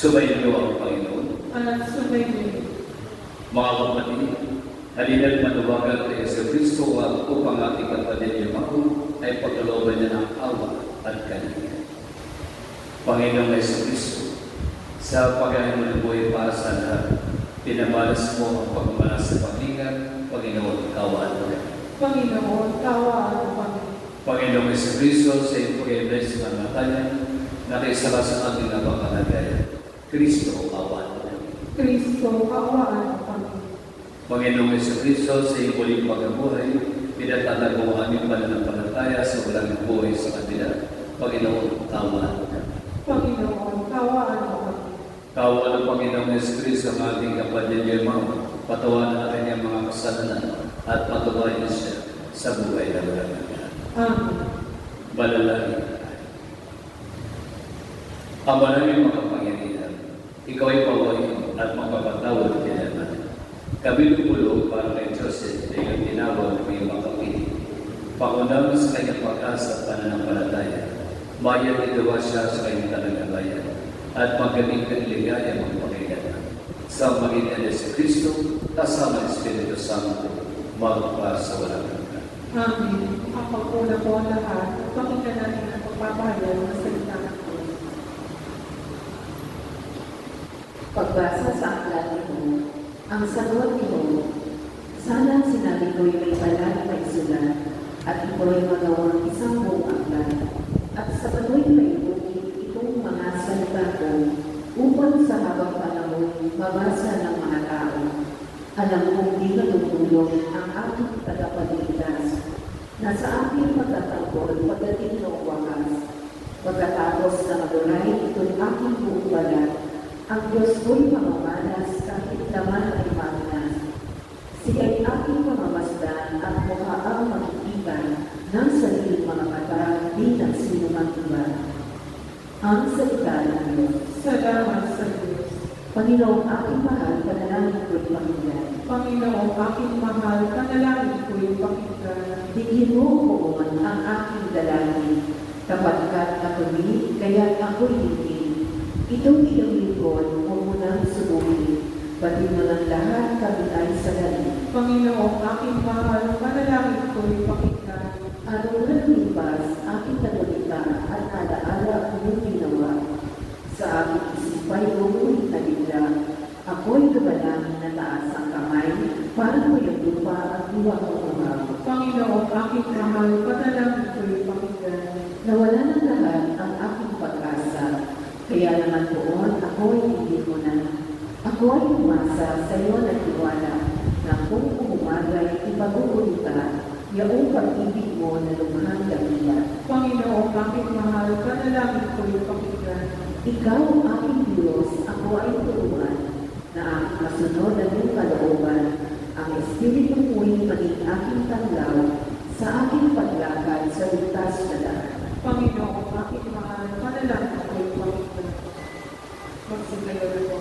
Subayin niyo ang Panginoon. At subayin niyo. Mga kapatid, halina't manuwagan kay Jesu-Cristo upang ating kapatid Yumao ay pagkalooban niya ng awa at kalinga. Panginoong Jesu-Cristo, sa paghahin mo buhay para sa lahat, pinamalas mo ang pagmamalas sa paglingan, Panginoon, kawaan mo. Panginoon, kawaan mo. Panginoong Jesu-Cristo, sa iyong pag-ibig sa kamatayan, nakiisala sa ating napakalagay. Kristo, kawaan mo. Kristo, kawaan mo. Panginoong Jesu-Cristo, sa iyong muling pagkabuhay, pinatatag mo ang aming pananampalataya sa walang buhay sa kanila. Panginoon, kawaan mo. Panginoon, kawaan mo. Kawaan ng Panginoong Jesu-Cristo ang ating kapatid Yumao, patawanan na kanyang mga kasalanan at patuloy siya sa buhay na walang hanggan. Amen. Malalangin tayo. Ama namin makapangyarihan, ikaw ay pawain at magpapatawad kailanman. Kami lupulog para kay Joseph na iyong tinawag ng iyong makapiling. Pakunang sa kanyang pagkasa at pananampalataya, mayat igawa siya sa kanyang talagabayan at magaling kang ligaya magpakailanman. Sa Panginoon Jesu-Cristo, kasama ng Espiritu Santo, magpa sa walang hanggan. Amen. Ako po na po ang lahat. Pakinggan natin ang pagpapahayag ng salita ng Diyos. Pagbasa sa aklat nito, ang sagot nito, sana sinabi ko'y may balat na isulat at ito'y magawang isang buong aklat at sa pano'y paibukin itong mga salita ko upang sa habang panahon mabasa ng mga tao. Alam kong di natutulong ang aking tagapagligtas na sa aking pagtatanggol pagdating ng wakas. Pagkatapos na maduray ito'y aking buong balat, ang Diyos ko'y mamamalas kahit naman ay manas. Siya'y aking mamamasdan at mukha ang makikita ng sariling mga mata di ng sinumang iba. Ang salita ng Diyos. Salamat sa Diyos. Panginoong aking mahal, panalangin ko'y pakinggan. Panginoong aking mahal, panalangin ko'y pakinggan. Digin mo poon ang aking dalangin, kapagkat ako'y kaya't ako'y hingin. Itong iyong lingkod, huwag mo nang subuhin, pati mo ng lahat kami ay salali. Panginoong aking mahal, panalangin ko'y pakinggan. Araw-araw lipas, aking nagulita at alaala ang iyong ginawa. Sa aking isipay umuwi na bigla, ako'y dumalangin na taas ang kamay, para mo yung lupa at luwa ko umaw. Panginoong aking mahal, panalangin ko'y pakinggan. Nawala ng lahat ang aking pag-asa, kaya naman poon ako'y hindi mo na. Ako ay umasa sa iyo na tiwala, na kung umagay ipag-uulita, yaong pag-ibig mo na lumahang dakila. Panginoong aking mahal, panalangin ko'y pakinggan. Ikaw ang aking Diyos, ako ay turuan, na aking masunod ang iyong kalooban. Ang Espiritu mo'y maging aking tanglaw, sa aking paglakad sa ligtas na daan. Panginoong aking mahal, panalangin ko'y pakinggan. Magsigayo po.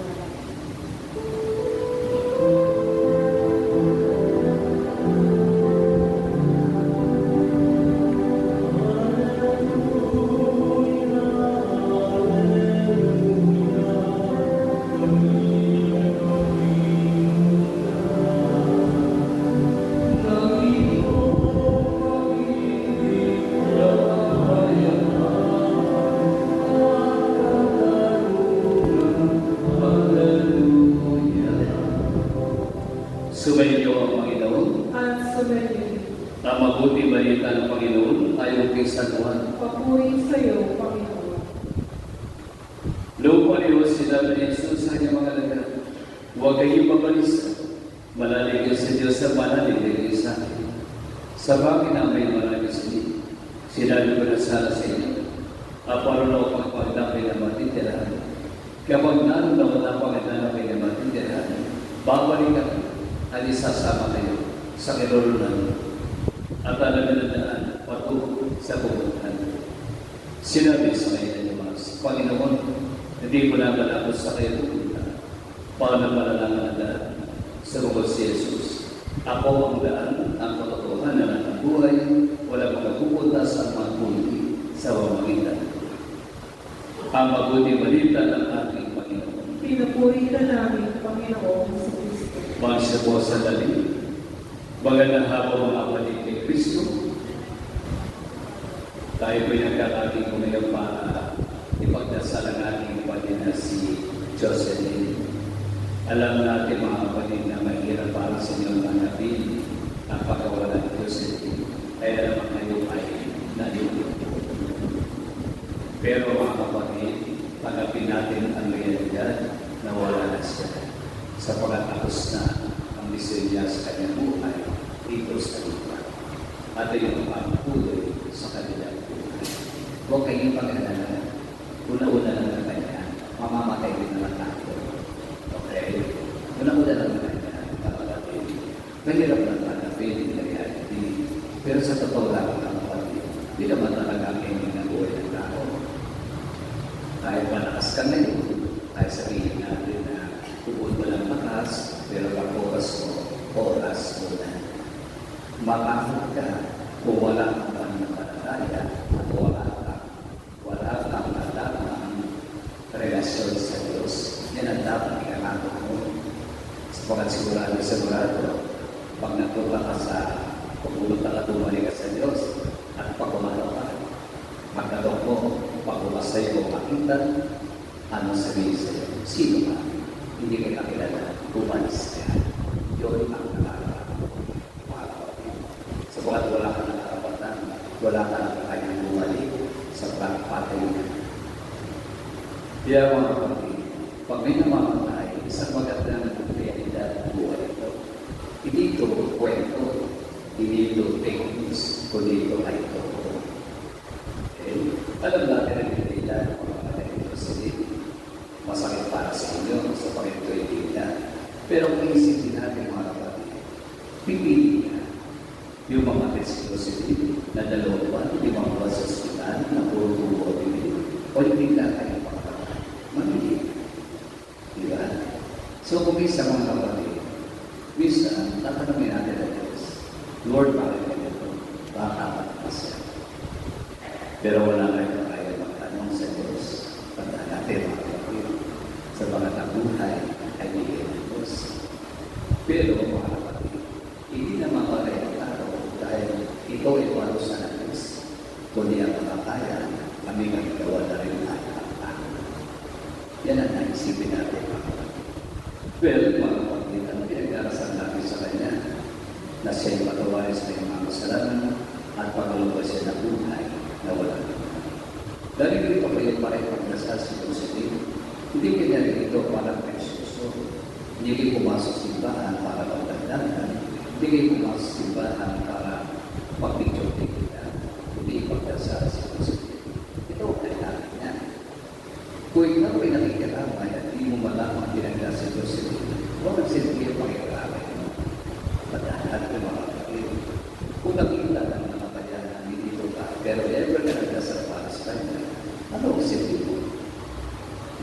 Subayin niyo ang Panginoon. At subayin. Ang mabuti balita ng Panginoon ayon kay San Juan. Papuri sa iyo, Panginoon. Noong panahon sinabi ni Jesus sa kanyang mga alagad, huwag kayong mabalisa. Manalig kayo sa Diyos at manalig kayo sa akin. Sa bagay na may marami sinabi ko na sana sa inyo, aparunaw pang pagdapay na matitirahan. Kapag naroon na pagdapay na matitirahan, babalik ako at isasama kayo sa kinulunan at alaminadaan patungo sa pumuntan. Sinabi sa kanya ni Mas, Panginoon, hindi ko naman ako sa kayo pupunta. Paano malalaman ang daan? Sagot si Jesus, ako ang daan, ang katotohanan at ang buhay, wala magpupunta sa magbuti sa pamamagitan. Ang mabuti balita ng ating Panginoon. Pinupuri ka namin, Panginoon sa Kristo. Magsa po sa dali. Magandang hapon mga kapatid kay Kristo. Tayo po'y nagkakating ko ngayon para ipagdasal ang ating kapatid na si Jocelyn. Alam natin mga kapatid na mahirap para sa inyong hanapin ang pagkawala ni Jocelyn. Kaya naman kayo ay nalilito. Pero mga kapatid, tanggapin natin ang realidad na wala na siya. Sapagat tapos na ang misyon niya sa kanyang buhay dito sa lupa. At yung pagpuloy sa kanilang buhay. Huwag kayong pag-alala. Una-una lang na kanya, mamamatay din naman tayo. Okay? Una-una lang na kanya, kapatid. Mahirap lang tanggapin yung reality. Pero sa totoo lang ang kapatid, hindi naman talaga ang ending ng buhay ng tao. Kahit malakas ka ngayon, kahit sabihin natin na tubod mo lang makas, pero ang oras mo na. Makakot ka kung wala kang pananampalataya at wala kang matamang relasyon sa Diyos. Yan ang dapat ikanakot mo. Sapagat sigurado, pag natuwa ka sa pumunta ka tumali ka sa Diyos at pag umalaw ka, magkataon mo, pag umasay mo makita, ano sabihin sa iyo? Sino ka? Hindi ka kakilala, umalis ka. Yun ang nakakataon. Sapagat wala ka ng karapatan, wala ka ng kanyang bumalik sa pagpatay niya. Kaya mga kapatid, pag may namamatay, isang magandang realidad ng buhay ito. Hindi ito kwento, hindi ito techniques, kundi ito ay ito. Okay? Alam natin ang realidad ng mga kapatid ito sa dito. Masakit para sa inyo, sa pagkito ay tingnan. Pero kung isipin natin mga kapatid, pipili ka yung mga responsibility na dalawa hindi mga buwan sa ospital na puro tubo o hindi lang kayo mga kapatid. Mamili. Diba? So kung isa mga kapatid, minsan, tatanungin natin ang Diyos, Lord, bakit ganito? Bakit masya? Pero wala kayo kaya magtanong sa Diyos. Tandaan natin mga kapatid, sa mga tabuhay ay bigay ng Diyos. Pero mga kapatid, hindi naman kaya tao dahil ikaw ay parusa ng Diyos. Kundi ang makakaya, kami magagawa na rin ang tao. Yan ang naisipin natin mga kapatid. Pero mga kapatid, ang pinag-arasal natin sa Kanya na siya'y patawarin sa kanyang mga kasalanan at paglalabas siya ng buhay na wala naman. Dahil ito kayo parang pagdasal sa Jocelyn, hindi kanya rin ito parang presyuso. Hindi kayo pumasok sa simbahan para pagdagdagan. Hindi kayo pumasok sa simbahan para pag-picture-tignan. Hindi pagdasal sa Jocelyn. Ito ay natin yan. Kung ikaw ay nakikiramay at hindi mo malaman ginagawa sa Jocelyn, huwag ang sinabi pakikiramay mo. Padahan ko mga kapatid. Kung nakita ka ng mga kayanan, hindi ito ka, pero ever ka nagdasal para sa kanya, ano ang sinabi mo?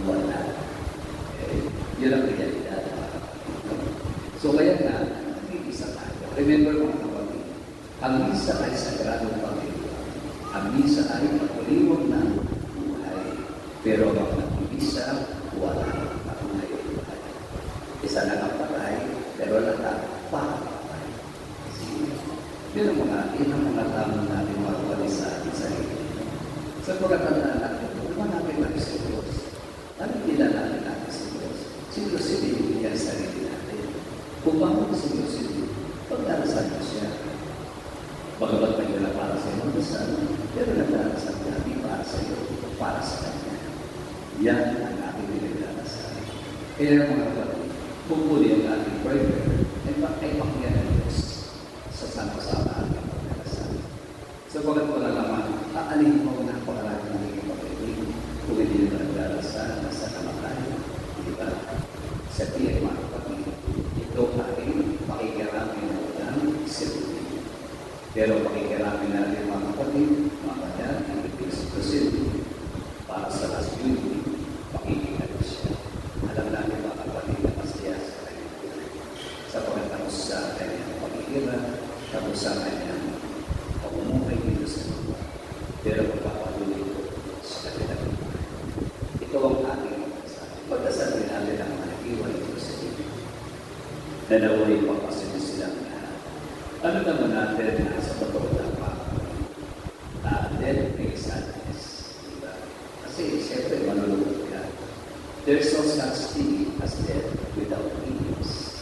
Wala. Okay? Yun ang realidad mga kapatid. So kaya nga, nag-iisa tayo. Remember mga kapatid, ang misa ay sagradong pagkakulang. Ang misa ay pagkuliwag ng buhay. Pero ang nag-iisa, wala ang patungay buhay. Isa lang ang patay, pero patay. Yun ang mga tamang natin mga kapatid sa ating sarili. Sa pagkatandaan natin, natin natin sa Diyos. Ano kilalanin natin sa Diyos? Si Diyos ibigay ang sarili natin. Kung bakit si Diyos pagdarasal mo siya. Bagamat may wala para sa iyo, pero nagdarasal natin para sa iyo, para sa Kanya. Yan ang ating pinagdarasal. Kaya mga kapatid, pupuli ang ating prayer ay pakyan ng Diyos sa sama-sama ating Sapagkat wala naman, aanin mo na pangarap ng mga kapatid. Kung hindi na nagdarasal, nasa namatay. Di ba? Sa tiyan mga kapatid, ito ay pakikirami ng siruli. Pero pakikirami natin mga kapatid, mga kapatid, ang ibig para sa last beauty, pakikirami siya. Alam natin mga kapatid na masaya sa kanyang buhay. Sapagkat tapos sa kanyang pakikirami, tapos sa kanyang pamumuhay dito sa lupa. Pero magpapatuloy ko sa kanilang buhay. Ito ang aking pagdasal din natin ang mga iwan ito sa iyo. Na naway papasin silang lahat. Ano naman natin na sa totoo na death may sadness. Diba? Kasi siyempre malulungkot ka. There's no such thing as death without meanings.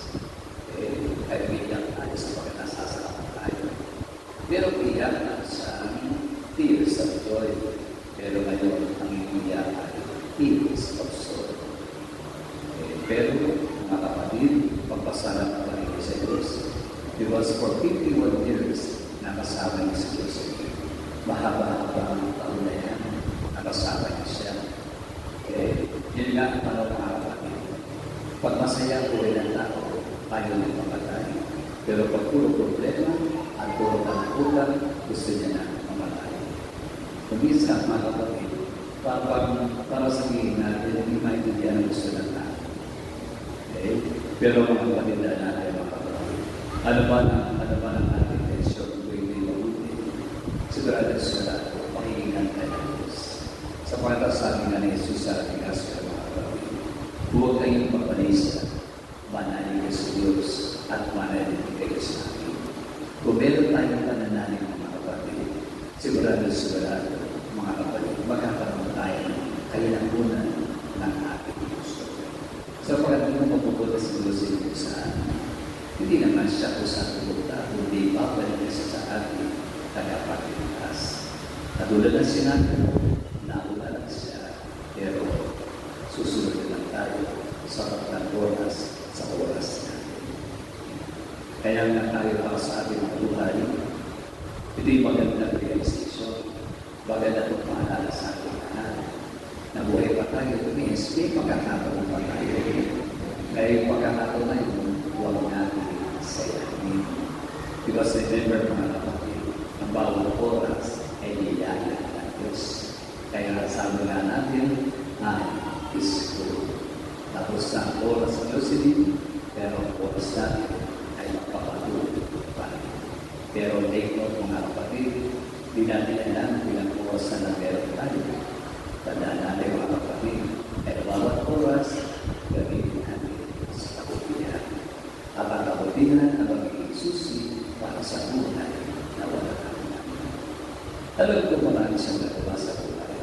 Kahit bigyan tayo sa pagkakasasalamat tayo. Pero iyak na sa tears of joy. Pero ngayon, ang iiyak ay tears of sorrow. Pero, mga kapatid, pagpasalamat pa rin sa Diyos. Because for 51 years, nakasama niya si Diyos. Mahaba-haba ang taon na yan, nakasama niya siya. Yun nga ang mga kapatid. Pag masaya po ay ng tao, ayaw ng mamatay. Pero pag puro problema, at puro kanakutan, gusto niya na mamatay. Kung isa, mga kapatid, para sabihin natin, hindi maintindihan ang gusto ng tao. Pero mga kapatid na natin, mga kapatid, ano ba ang ating tensyon kung hindi mabuti? Sigurado sa pakikingan tayo ng Diyos. Sa pagkakasabi nga ni Jesus sa ating asya, mga kapatid, huwag kayong mapanisa, manalig kayo sa Diyos at manalig kayo sa akin. Kung meron tayong pananalig, mga kapatid, sigurado, mga kapatid, magkakaroon tayo ng kainagunan ng ating gusto. So, pag hindi mo mapupunta sa Diyos sa atin, hindi naman siya kung sa pupunta, hindi babalik siya sa ating tagapagligtas. Katulad ng sinabi mo, nauna lang siya, pero susunod lang tayo sa pagkakoronas sa oras natin. Kaya nga tayo para sa ating buhay, ito'y magandang realization, maganda itong maalala sa ating lahat. Nabuhay pa tayo, tumis, may pagkakataon pa tayo. Kaya yung pagkakataon na yun, huwag natin sayahin. Because remember mga kapatid, ang bawat oras ay nilala ng Diyos. Kaya sabi nga natin, is good. Tapos ang oras ng Diyos din, pero ang oras natin ay magpapatuloy pa. Pero take note mga kapatid, di natin alam bilang oras na meron tayo. Tandaan natin mga kapatid, ay bawat oras, gamitin natin sa kabutihan. At ang kabutihan ang magiging susi para sa buhay na wala natin. Alam ko marami siyang nagawa sa buhay.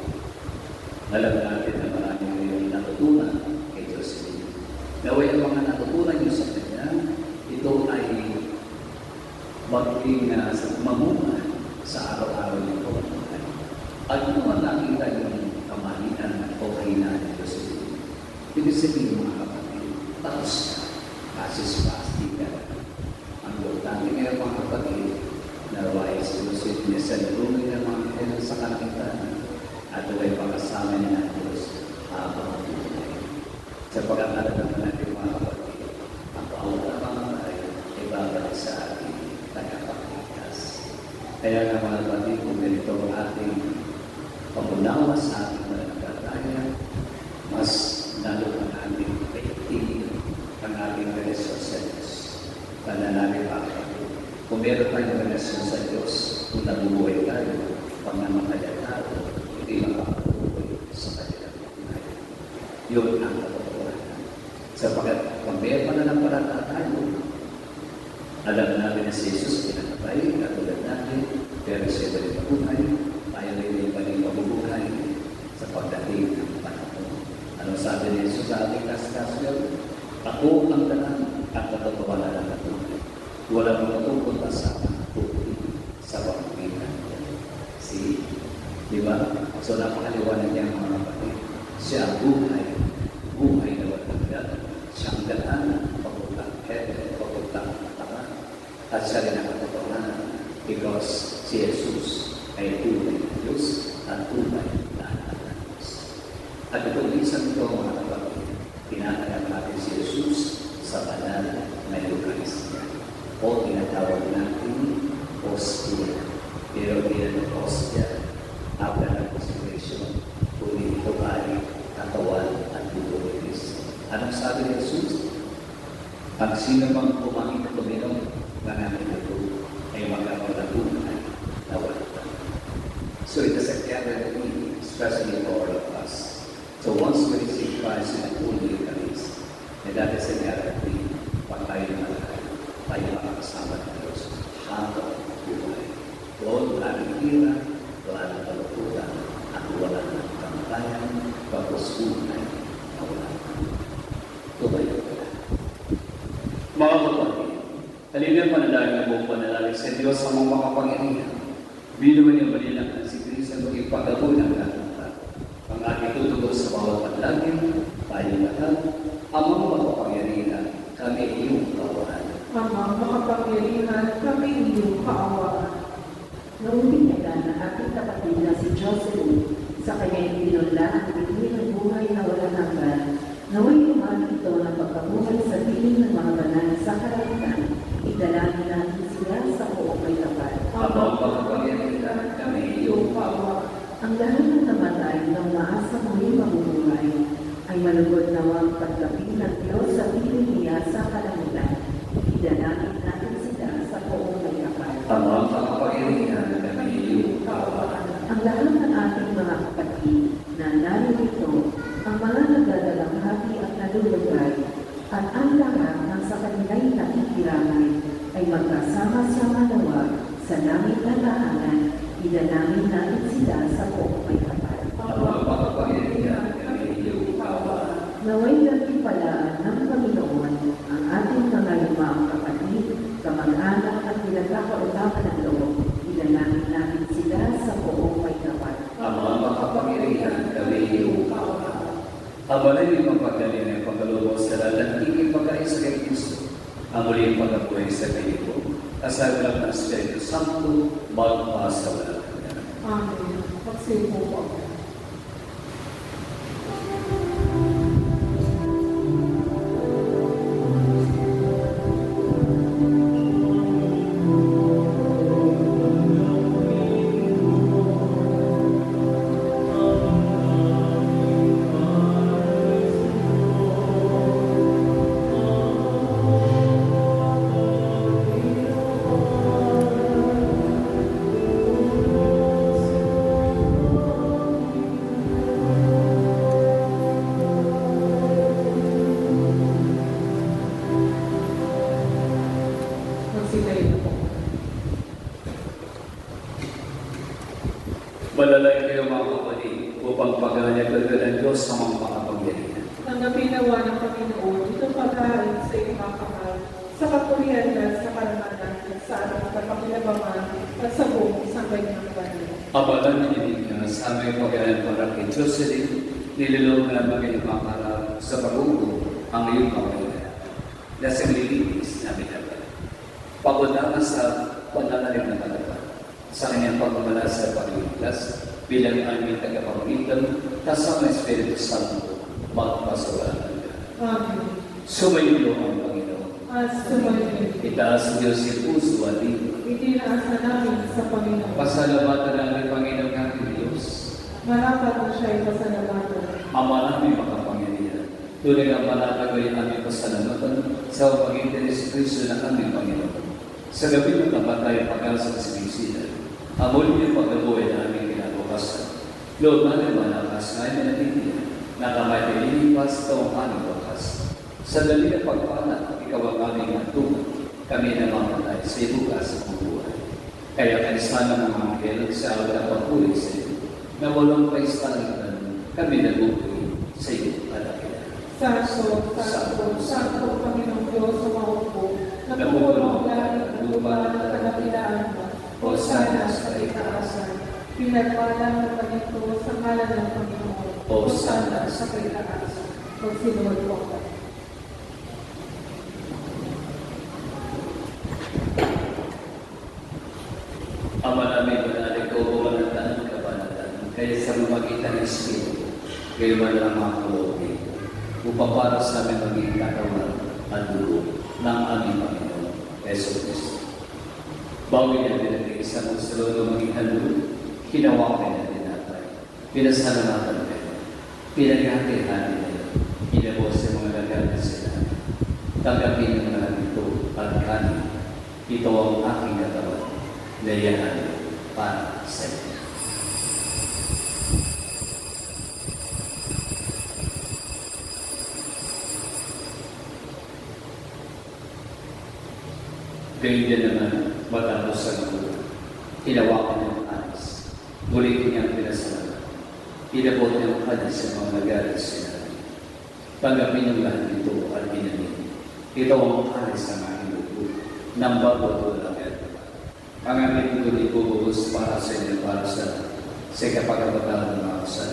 Alam natin na marami ngayon natutunan kay Diyos. Naway ang mga natutunan niyo sa Kanya, ito ay maging mamunga sa araw-araw ng pamumuhay. At kung naman nakita yung kamalian o kahinaan ng Diyos, ibig sabihin mga kapatid, tapos pasis-pasti ka. Ang importante ngayon mga kapatid, naraway si Diyos, niyasalubungin ng mga kailan sa kalangitan at huwag pagkasama niya ng Diyos habang buhay. Sa pagkakalaman natin mga kapatid, ang bawat pamamatay ay babalik sa ating tagapagligtas. Kaya nga mga kapatid, kung ganito ang ating pag-unawa sa ating mananampalataya, mas lalo ang ating paigtingin, ang ating relasyon sa Diyos. Panalangin pa kapatid. Kung meron tayong relasyon sa Diyos, kung nabubuhay tayo, pag namataya tayo, hindi makapatuloy sa kanilang buhay. Yun ang katotohanan. Sapagkat kung meron mananampalataya tayo, alam natin na si Jesus pinatay, katulad natin, pero siya ba rin mabuhay, tayo rin ba rin mabubuhay sa pagdating ng panahon. Ano sabi ni Jesus sa ating kastasyon? Ako ang daan at katotohanan ng buhay. Walang matupunta sa buhay sa pagpagitan. See? Di ba? So napakaliwanag niya mga kapatid. Siya ang buhay na walang daan. Siya ang daan, papuntang heaven, papuntang taman. At siya rin ang katotohanan because si Jesus ay tunay na Diyos at tunay na anak ng Diyos. At itong isang ito, mga kapatid, tinatanggap natin si Jesus sa banal na Eucharistia o tinatawag natin Hostia. Pero iyan ang Hostia after the consecration, kundi ito ay katawan at dugo ni Kristo. Anong sabi ni Jesus? Ang sino mang kumain at uminom ng aming dugo ay magkakalagunan na walang tayo. So it is a guarantee, especially for all of us. So once we receive Christ in the Holy Eucharist, and that is a guarantee, pag tayo naman tayo makakasama ng Diyos habang buhay. Doon walang hirap, walang kalukutan, at walang kamatayan, pagpusunay na walang tumayo ka. Mga kapatid, halina panalangin na buong panalangin sa Diyos sa mga makapangyarihan. Binuman yung balilang si Kristo ang ipagawa ng lahat. Ang ating tutugon sa bawat panalangin, tayo lahat, ang mga makapangyarihan, kami iyong kaawaan. Ama, makapangyarihan, kami iyong kaawaan. Noong binyagan ng ating kapatid na si Jocelyn sa kanyang pinunla ang bigay ng buhay na walang hanggan, naway umani ito ng pagkabuhay sa piling ng mga banal sa karamihan, idalangin natin sila sa buong may tapat. Ama, makapangyarihan, kami iyong kaawaan. Ang lahat ng namatay ng maasa muli mabubuhay ay malugod nawang paglapi ng Diyos sa piling niya sa kalangitan. Idalangin natin sila sa buong may tapat. Ama, makapangyarihan, kami iyong kaawaan. Ang lahat ng ating mga kapatid na naririto, ang mga nagdadalang hati at nalulugay, at ang lahat ng sa kanila'y nakikiramay ay magkasama-sama nawa sa langit na tahanan, idalangin natin sila sa buong may kapal. Ama, makapangyarihan, kami iyong kaawaan. Naway nagtipalaan ng Panginoon ang ating mga lumang kapatid, kamag-anak at pinagkakautapan ng loob, idalangin natin sila sa buong may kapal. Ama, makapangyarihan, kami iyong kaawaan. Abalay yung pagpagaling ng pagkalubos sa lahat ng ipagkaisa kay Kristo, ang muling pagkabuhay sa kayo, kasagulang ng Espiritu Santo, magpasa walang hanggan. Amen. Magsipo po. Magsilayo na po. Malalay kayo mga kapatid upang paghanap ng Diyos sa mga makapangyarihan. Tanggapin nawa ng Panginoon itong pagkain sa iyong mga kamay, sa kapurihan at sa karamatan, sa ating kapakinabangan at sa buong isang kanyang banal. Abalan niyo sa aming paghanap para kay Jocelyn, nililong na maging makarap sa pag-ugo ang iyong pagkakas. Nasa nililinis namin agad. Pag-unahan sa pananalig ng kalaban, sa kanyang pagmamala sa pag-iligtas, bilang aming tagapamagitan, kasama Espiritu Santo, magpasawalan ng Diyos. Amen. Sumayo ang Panginoon. At sumayin, Itaas ang Diyos si puso at dito. itinaasa namin sa Panginoon. Pasalamatan namin, Panginoon ating Diyos. Marapat na siya'y pasalamatan. Ama namin makapangyarihan. Tunay ang manatagoy ang aming pasalamatan sa pagitan ni Kristo na aming Panginoon. Sa gabi ng kapatay pag-asa sa Panginoon, amol niyo pagkabuhay na aming kinabukasan. Lord, namin malakas na ay manatili na kamay nililipas ito ang aming wakas. Sa dali ng pagpapanak, ikaw ang aming natuman. Kami na mamatay sa ibukas ng buhay. Kaya kanisana ng mga anghel sa awal na pagpuli sa iyo, na walang paistangan kami nabubuhay sa iyo alakilan. Santo, Santo, Santo, Panginoong Diyos sa maupo, napupuno ang langit at lupa ng kanapilaan mo, o sana sa itaasan. Pinagpalang na panito sa ngalan ng Panginoon, o sana sa itaasan. Magsinuod po ako. Ama namin, manalig ko, ka ng Espiritu, kayo man lang mga kaloob upang para sa amin maging katawan at dugo ng aming Panginoon, Yeso Cristo. Bago niya pinag-iisa ng saludo maging handog, hinawakan niya tinatay, pinasalamatan niya, pinaghati-hati niya, inabos sa mga gagawin sila. Tanggapin ng lahat ito at kanin. Ito ang aking katawan na iyan para sa inyo. Gayun din naman, matapos sa mga hinawakan niya ang anis. Muli niyang pinasalamat. Inabot niya ang anis sa mga nagalit sila. Tanggapin ang lahat ito at ginanin. Ito ang anis ng aking dugo, ng bago lang ito. Ang aming dugo ibubuhos para sa inyo, para sa kapagkabatahan ng mga kasal.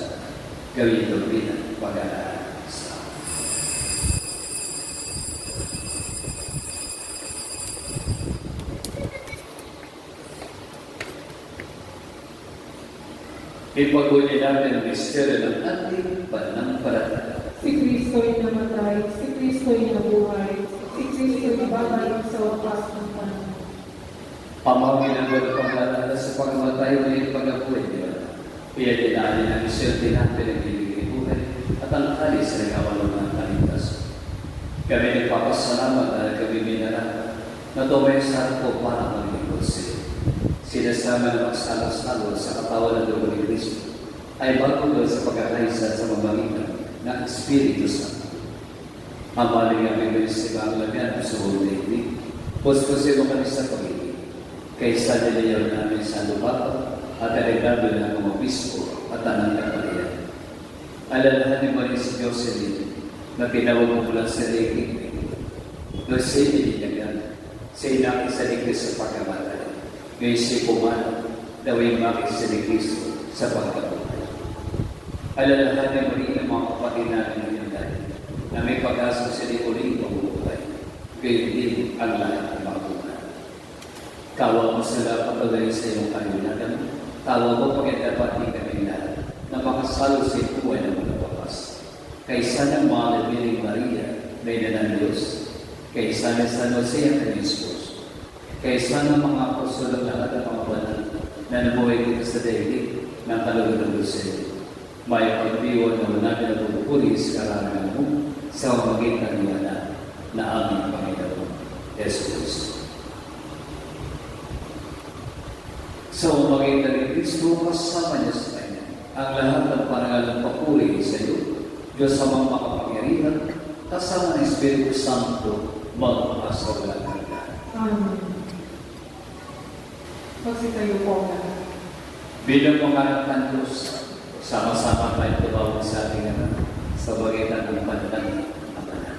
Gawin ito bilang pag-aaral sa akin. Ipaguli natin ang misteryo ng ating pananampalataya. Si Kristo'y namatay, si Kristo'y nabuhay, si Kristo'y babalik sa wakas ng panahon. Pamangin ang mga panglalala sa pagkamatay o yung pag-abuhay nila. Pinadinaanin ang isyerte natin ang ibigay buhay at ang alis na nagawalong ng kaligtas. Kami nagpapasalamat na kami minarap na tumay sa harap ko para maglingkod sila. Sinasama ng magsalos-salos sa katawan ng dugo ni Kristo ay bago doon sa pagkakaisa sa mamagitan ng Espiritu Santo. Ang maling ang bibilis sa mga lagyan sa buong daigdig. Puspusin mo kami sa pag-ibig. Kaysa niliyaw namin sa lupa at alegado ng mga bispo at anang kapalian. Alalahanin mo rin si Jocelyn na tinawag mo mula sa daigdig. Doon siya nililiyagan sa inakisa ni Kristo sa pagkamatay. Ngayon siya pumanaw na may makisa ni Kristo sa pagkabuhay. Alalahanin mo rin ang mga kapatid natin ng dahil na may pag-asa sa uling pagbubuhay. Ngayon din ang lahat ng mga buhay. Kawa mo sila patuloy sa iyong kalimutan. Kawa mo pagkatapati kami lahat na makasalo sa buhay ng mga papas. Kaysa ng mga nabiling Maria, may nanang Diyos. Kaysa ng San Jose ang kanyang esposo. Kaysa ng mga apostol ng lahat ng mga banal na nabuhay dito sa daigdig ng kalugod ng Diyos. May pagbiwan na wala na nagpupuri sa karangan mo sa pamagitan ng anak na aming Panginoon, Yesu Cristo. Sa pamagitan ni Kristo, kasama niya sa Kanya ang lahat ng parangal ng papuri sa iyo, Diyos sa mga makapangyarihan, kasama ng Espiritu Santo, mag-asa walang hanggan. Amen. Magsitayo po na. Bilang mga anak ng Diyos, sama-sama tayo tumawag sa ating anak sa bagitan ng panalangin ang anak.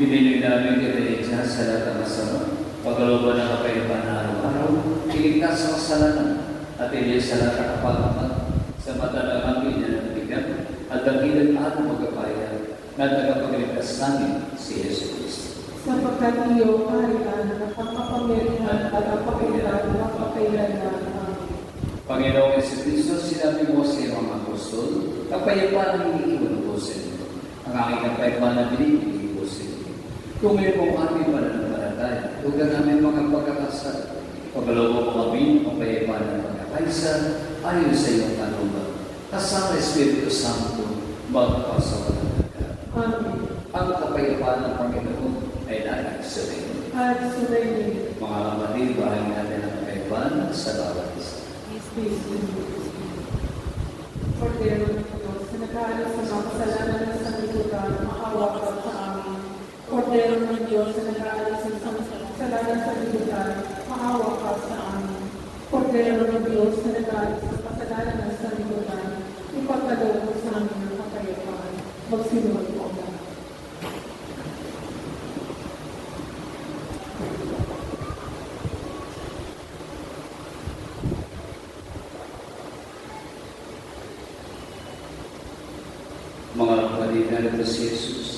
Pinilig namin ibigay sa lahat ng masama, pagkalooban ng kapayapaan na araw-araw, iligtas sa kasalanan, at hindi sa lahat ng kapalaman, sa mata ng amin na nabigan, at dakilang at magkapaya, na tagapagligtas namin si Yesu Cristo. sapagkat iyo, kaharian, at ang kapangyarihan at ang kapangyarihan ng kapailanman. Amen. Panginoong Jesucristo, sinabi mo sa iyong mga apostol, kapayapaan ang iniiwan ko sa inyo. Ang aking kapayapaan na binibigay ko sa inyo. Kung may pong aming pananampalataya, huwag ka namin mga pagkakasal. Pagalaw mo kami ang kapayapaan ng pagkakaisa, ayon sa iyong kanuban. Kasama Espiritu Santo, magpasawalan ka. Amen. Ang kapayapaan ng Panginoon ay natin sa inyo. At sumayin. Mga kapatid, bahagi natin ang kapayapaan sa bawat isa. Peace be with you. Cordero ng Diyos, na nag-aalas sa mga kasalanan ng sanlibutan, maawa ka sa amin. Cordero ng Diyos, na nag-aalas sa mga kasalanan ng sanlibutan, maawa ka sa amin. Cordero ng Diyos, na nag-aalas sa kasalanan ng sanlibutan, ipagkaloob mo sa amin ng kapayapaan. Magsinunod po ka. Mga kapatid, narito si Jesus,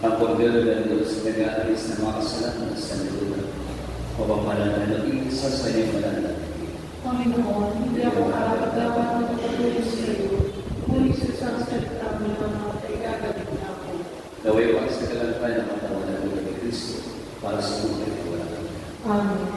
ang Cordero ng Diyos, nag-aalis ng mga kasalanan sa libutan, papapalalagin sa kanyang malalagin. Panginoon, hindi ako karapat-dapat na magpatuloy sa iyo. Ngunit sa isang salita mo ng mga igagalit na ako. Naway pa sa kalalapay ng matawanan ng ni Kristo para sa mga kailangan. Amen.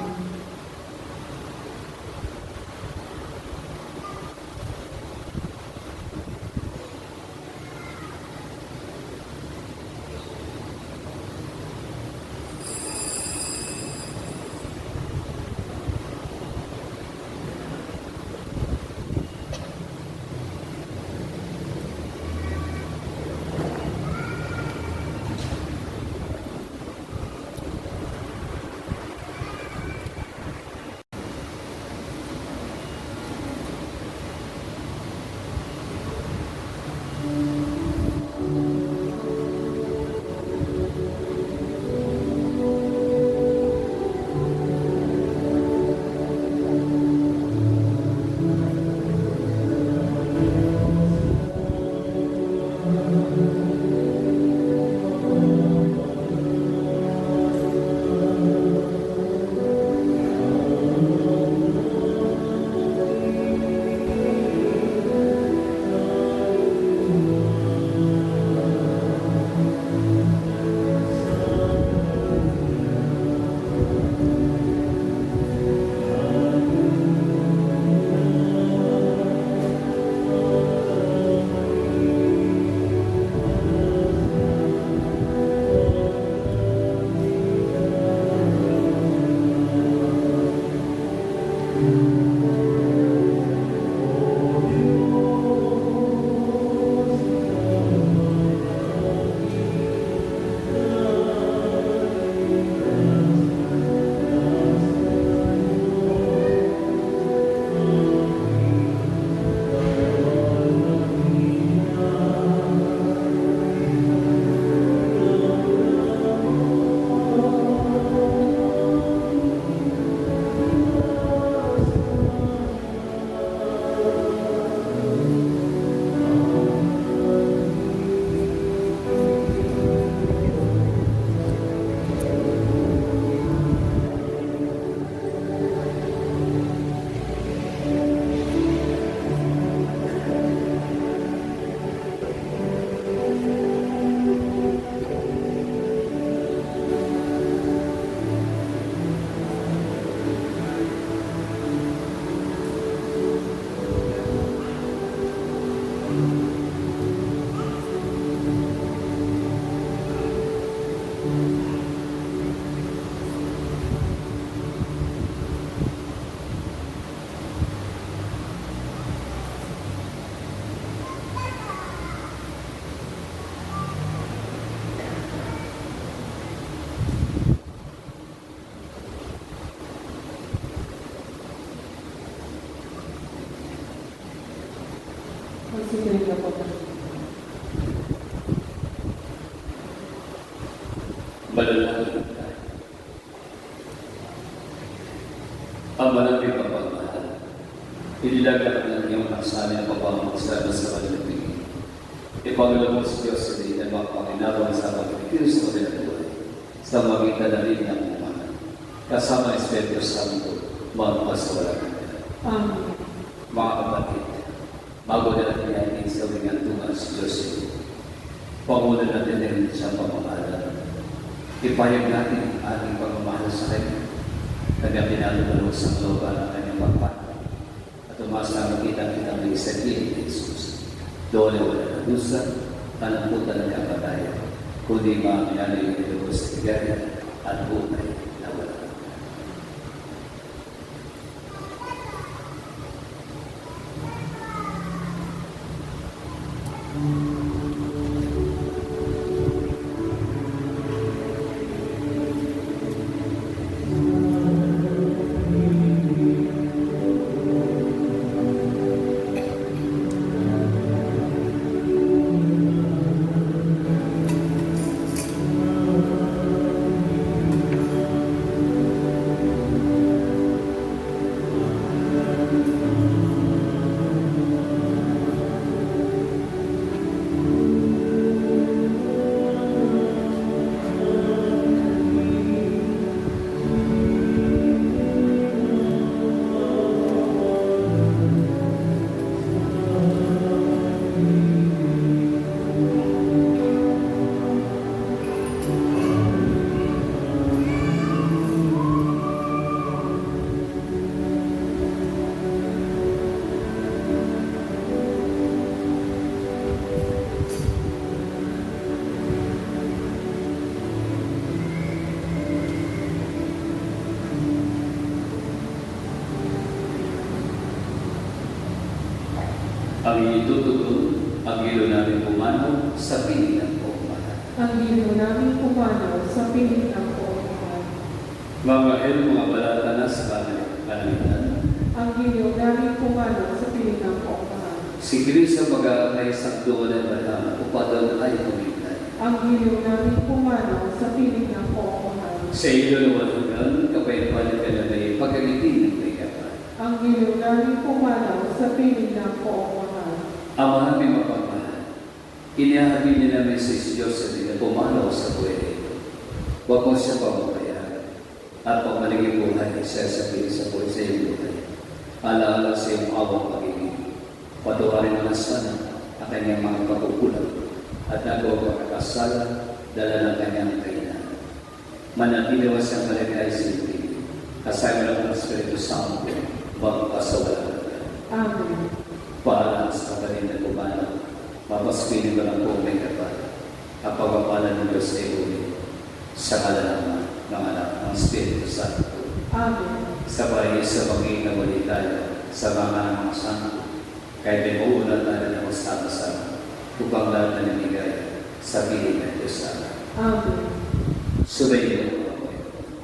Magsigaling na po tayo. Malalangin tayo. Ang malamig kapagmahal, inilaga ng iyong naksali ang pagpapamagsama sa kanilang tingin. Ipagalaw mo sa Diyos sa din na mga Panginoon sa pag-Kristo nila buhay. sa magitan na rin ng umahan. Kasama Espiritu Santo, magpasawalan natin. Amen. Mga kapatid, bago natin yakin sa wingantungan si Joseph, pangunan natin rin sa pamamahala. Ipayag natin ang ating pagmamahal sa Kanya. Kanya pinalulalo sa looban ng Kanyang pagpapala. At umasa makita kita ng isang ni Jesus. Doon ay wala na dusa, talamputan ng kapatayan. Kundi mga pinalay ng sa tigaya at buhay na wala. Ang itutugon, ang ilo namin pumanaw sa piling ng pumanaw. Ang ilo namin pumanaw sa piling ng pumanaw. Mga el, mga balata na sa kanalitan. Ang ilo namin pumanaw sa piling ng pumanaw. Si Kristo mag-aakay sa doon ng balama, upadon ay kumintay. Ang ilo namin pumanaw sa piling ng pumanaw. Sa ilo nawalugan, kapaypanan ka na may pagkalitin ng may kapal. Ang ilo namin pumanaw sa piling ng pumanaw. Amahan may mapagmahal. Inihabi niya namin sa Diyos na pumanaw sa buhay ito. Huwag mo siya pamabayaan. At pag maliging buhay, siya sabihin sa buhay sa iyong buhay. Alaala sa iyong awang pag-ibig. Patuwarin naman sana ang kanyang mga kapukulang at nagawa pagkakasala dala ng kanyang kainan. Manatiliwa siyang maligay sa ibig. Kasama ng Espiritu Santo, magpasawalan ka. Amen. Paalam sa kapanin na pumanaw, mapaspinin ko lang po may kapal. Ang pagpapalan ng Diyos ay ulit sa kalalaman ng anak ng Espiritu Santo. Amen. Sabay sa pag-iinawali tayo sa mga ng santo, kahit may mauulan tayo na masama-sama, upang lahat na namigay sa piling ng Diyos sana. Amen. Subayin mo ako.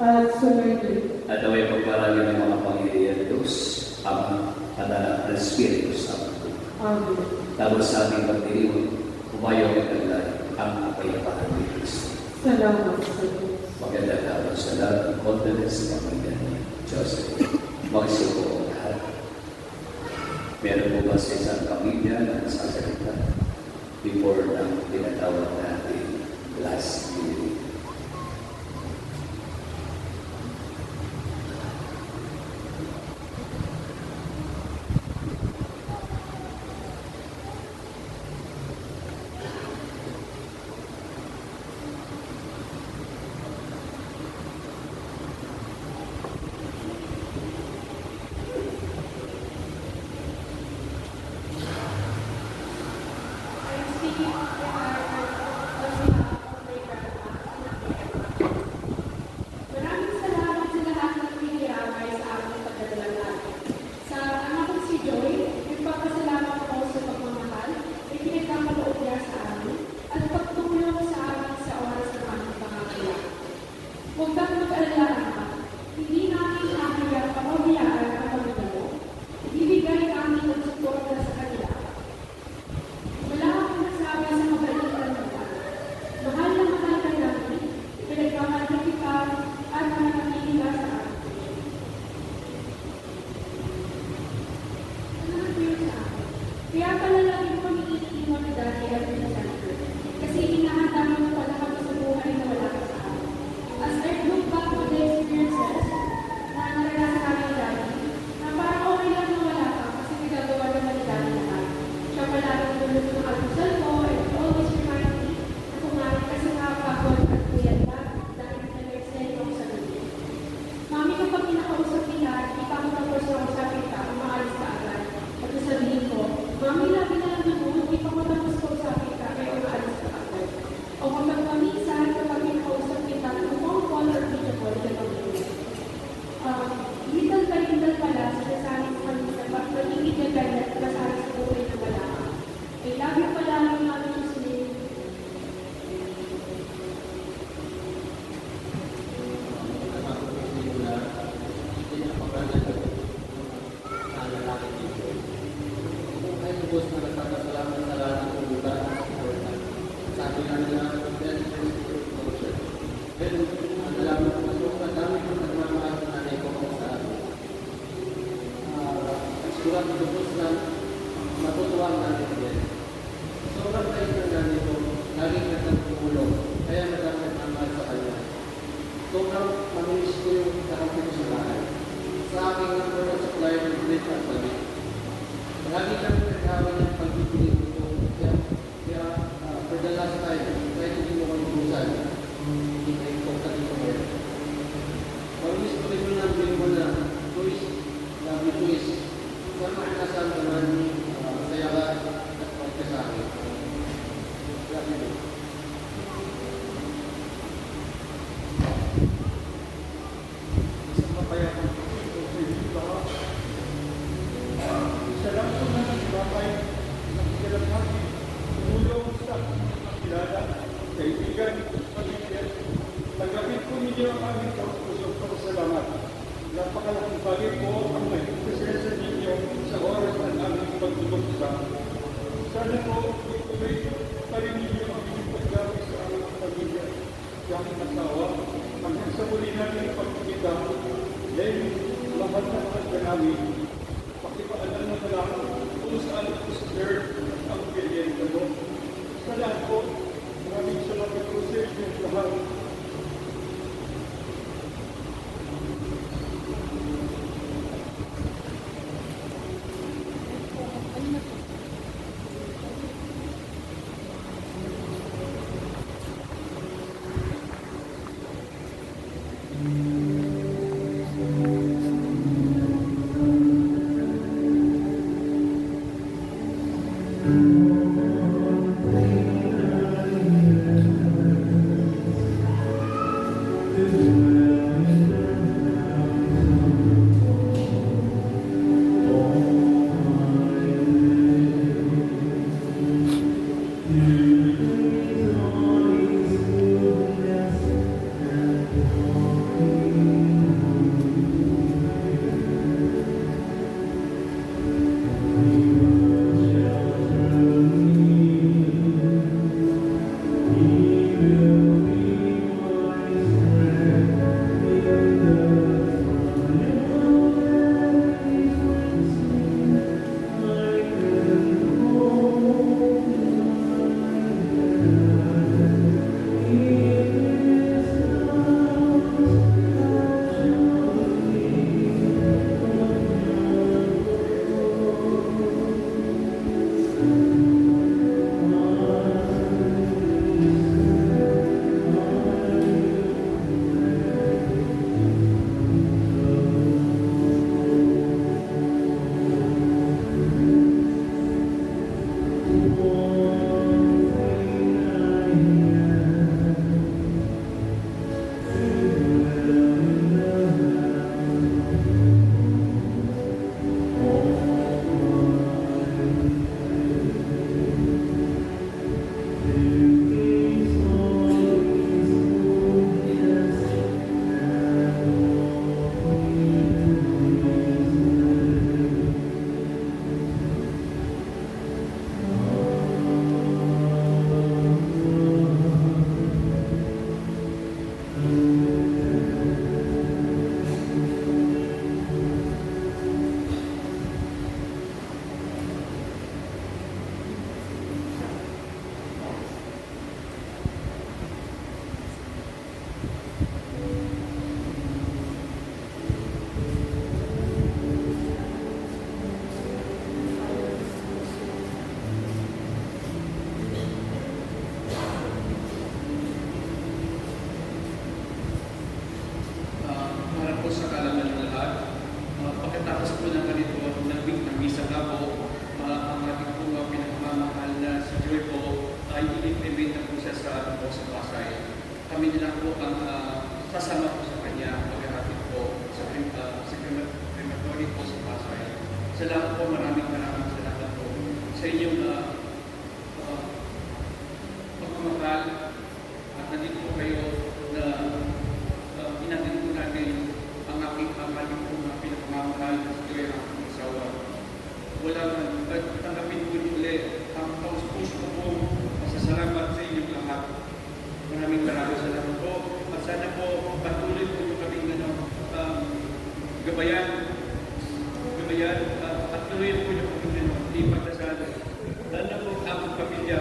At sumayin. At away pagparali ng mga Panginoon Diyos, Ama, at Anak ng Espiritu Santo. Amen. Tapos sa ating pagdiriwag, umayaw at taglay ang kapayapaan ni Kristo. Salamat sa Diyos. Magandang araw sa lahat ng confidence ng pamilya ni Joseph. Magsuko ang lahat. Meron po ba sa isang pamilya na nasasalita before ng tinatawag natin last meeting? Maraming salamat sa lahat ng pinirabay sa aking pagdadala natin. Sa anak kong si Joy, nagpapasalamat ako sa pagmamahal, ipinagkakaloob niya sa amin, at pagtulong sa amin sa oras ng aming pangangailangan. Huwag kang mag-alala, Ama. Hindi namin papabayaan ang pamilya mo. Ibibigay namin ang suporta sa kanila. Wala akong nasabi sa mabalitan mo. Mahal na mahal ka namin, pinagmamahal na kita, at mananatili ka sa amin. Ano yun sa akin? Kaya pala lagi ko iniitin mo na dati at pinasal ko. Kasi inahanda mo pala kami sa buhay na wala ka sa amin. lubos na nagpapasalamat sa lahat ng pulutan at suporta. Sabi nga nila, best friends to closure. Then, nalaman ko so, ang dami ko nagmamahal sa nanay ko kung sa akin. Surat lubos na matutuwa ang nanay ko yan. Sobrang tayo ng nanay ko, laging nagtutulong, kaya nagmamahal sa kanya. Sobrang manilis ko yung kakampi ko sa bahay. Sa aking product supply ng great company. Lagi kami nagkaroon ng pagpipili ko. Kaya for the last time, kahit hindi mo kami busan, hindi kayo important ito mo. Pag-miss ko rin mo ng bilin mo na choice, love you choice. Kung ano nasaan ka man, masaya ka at pagka sa akin. Love you. Isang mapayapang pagkakito sa inyo lahat. Isa lang po na nagbabay ng kilalapati, tulong sa kilala, kaibigan, pamilya. Tanggapin po ninyo ang aming pusong pasalamat. Napakalaking bagay po ang naging presensya ninyo sa oras ng aming pagtulong. Sana po ituloy pa rin ninyo ang inyong paggawa sa aming pamilya, sa aming asawa, hanggang sa muli namin pagkikita. Then, lahat na mga namin, pakipaalam na lang kung saan po sa third ang pilihan mo. Sa lahat po, maraming salamat po sa inyong lahat. sasama po sa kanya paghahatid po sa crematory po sa Pasay. Salamat po, maraming salamat po sa inyong pagmamahal at nandito po kayo na inatid po natin ang aking pong pinapamamahal sa tuloy ang aking asawa. Tanggapin po niyo na po ang aming pamilya.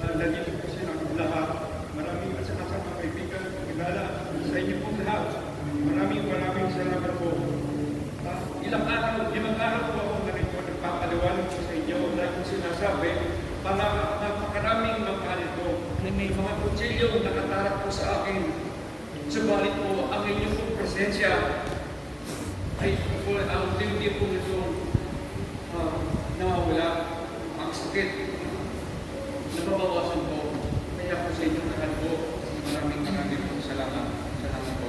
Nandito po silang lahat. Maraming at saka sa mga kaibigan, kilala sa inyo pong lahat. Maraming salamat po. Ilang araw po ako narito nagpapaliwanag po sa inyo dahil kung sinasabi, napakaraming mga nito. May mga kutsilyo nakatarap po sa akin. Subalit po, ang inyong pong presensya ay ang hindi po nito nawawala. Ang sakit nababawasan po. Kaya po sa inyong lahat po, maraming po salamat. Salamat po.